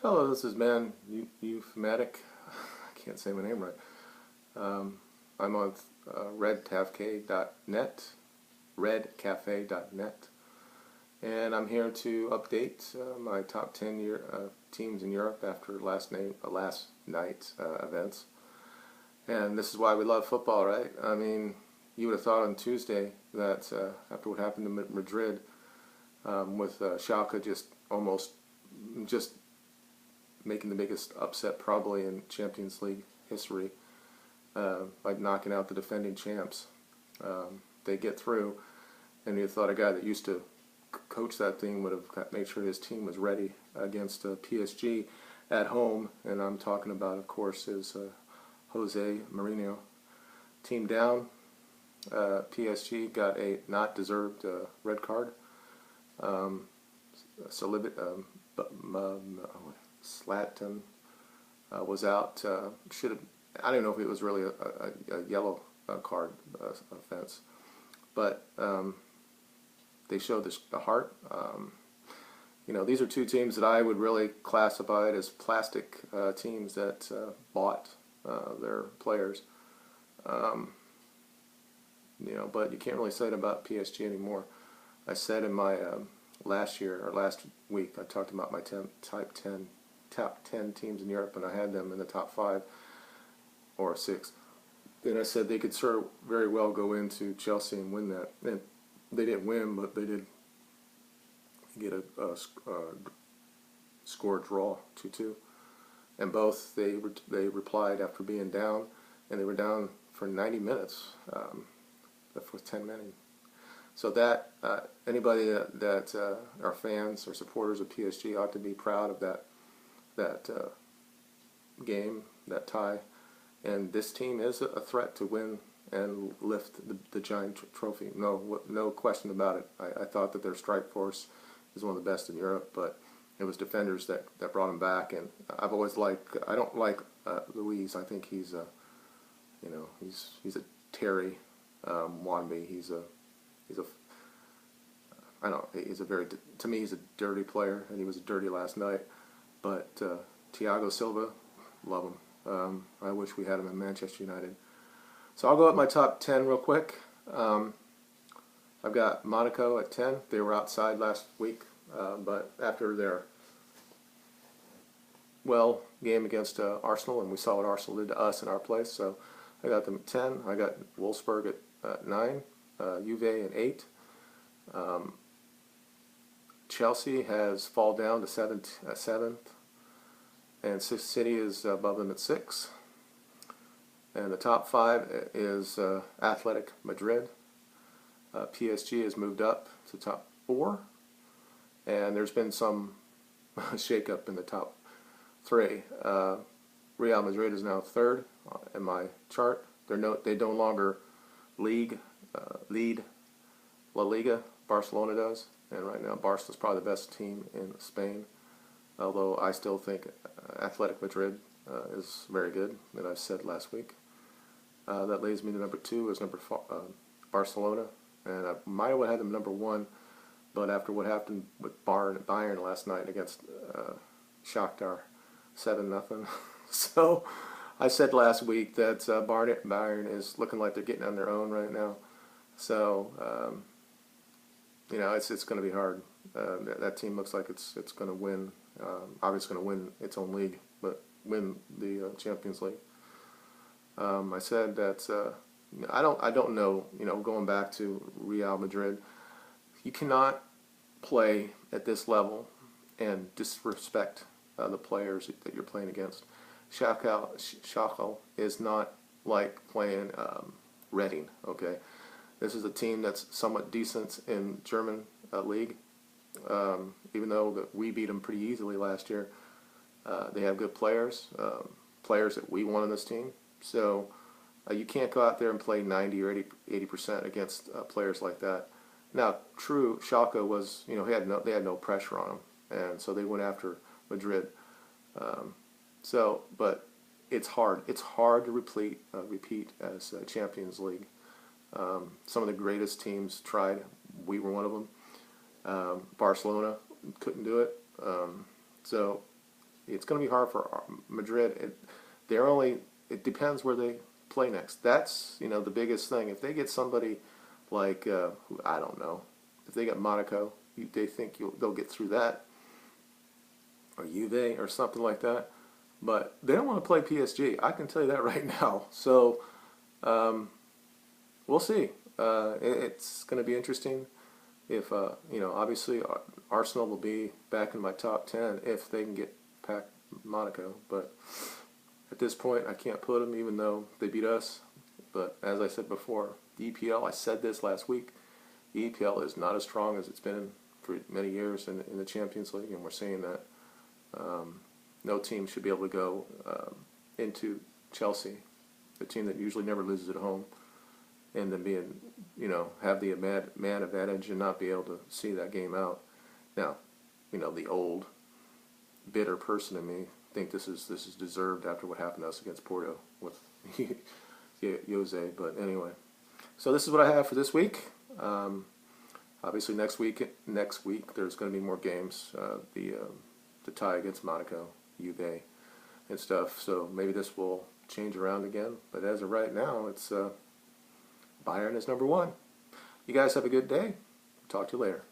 Hello, this is Man Euphomatic. I can't say my name right. I'm on redcafe.net, redcafe.net, and I'm here to update my top 10 teams in Europe after last night's events. And this is why we love football, right? I mean, you would have thought on Tuesday that after what happened to Madrid, with Schalke just making the biggest upset probably in Champions League history, by knocking out the defending champs. They get through, and you thought a guy that used to coach that thing would have made sure his team was ready against PSG at home, and I'm talking about, of course, is Jose Mourinho. Team down. PSG got a not deserved red card. Slatin was out. Should have. I don't know if it was really a yellow card offense, but they showed the heart. These are two teams that I would really classify as plastic teams that bought their players. But you can't really say it about PSG anymore. I said in my last week, I talked about my top 10 teams in Europe, and I had them in the top 5 or 6. And I said they could sort of very well go into Chelsea and win that. And they didn't win, but they did get a score draw 2-2. And both they replied after being down, and they were down for 90 minutes. For 10 minutes. So that anybody that are fans or supporters of PSG ought to be proud of that game, that tie. And this team is a threat to win and lift the giant trophy. No question about it. I thought that their strike force is one of the best in Europe, but it was defenders that brought them back. And I've always I don't like Luis. I think he's a Terry Wanby. He's a very, to me, he's a dirty player, and he was dirty last night. But Thiago Silva, love him. I wish we had him in Manchester United. So I'll go up my top 10 real quick. I've got Monaco at 10. They were outside last week, but after their game against Arsenal, and we saw what Arsenal did to us in our place, so I got them at 10. I got Wolfsburg at 9, Juve at 8. Chelsea has fallen down to 7th, and City is above them at 6. And the top 5 is Athletic Madrid. PSG has moved up to top 4, and there's been some shake-up in the top 3. Real Madrid is now 3rd in my chart. They no longer lead La Liga. Barcelona does, and right now Barcelona's probably the best team in Spain. Although I still think Athletic Madrid is very good, that I said last week. That leads me to number 2 is Barcelona, and I might have had them number 1, but after what happened with Bayern last night against Shakhtar, 7-0. So I said last week that Bayern is looking like they're getting on their own right now. So it's going to be hard. That team looks like it's going to win. Obviously, going to win its own league, but win the Champions League. I said that I don't know. Going back to Real Madrid, you cannot play at this level and disrespect the players that you're playing against. Schalke is not like playing Reading. Okay. This is a team that's somewhat decent in German league, even though we beat them pretty easily last year. They have good players, players that we want on this team. So you can't go out there and play 90 or 80% against players like that. Now, true, Schalke was, they had no pressure on them, and so they went after Madrid. But it's hard. It's hard to repeat as Champions League. Some of the greatest teams tried. We were one of them. Barcelona couldn't do it. So It's going to be hard for Madrid. It depends where they play next. That's, the biggest thing. If they get somebody like, who, I don't know, if they get Monaco, they think they'll get through that, or Juve or something like that. But they don't want to play PSG. I can tell you that right now. So we'll see. It's going to be interesting. If obviously Arsenal will be back in my top 10 if they can get past Monaco. But at this point, I can't put them, even though they beat us. But as I said before, the EPL, I said this last week, the EPL is not as strong as it's been for many years in the Champions League, and we're saying that no team should be able to go into Chelsea, the team that usually never loses at home, and then have the man advantage and not be able to see that game out. Now, the old bitter person in me think this is deserved after what happened to us against Porto with Jose. But anyway, so this is what I have for this week. Obviously, next week there's going to be more games. The tie against Monaco, Juve, and stuff. So maybe this will change around again. But as of right now, it's Bayern is number 1. You guys have a good day. Talk to you later.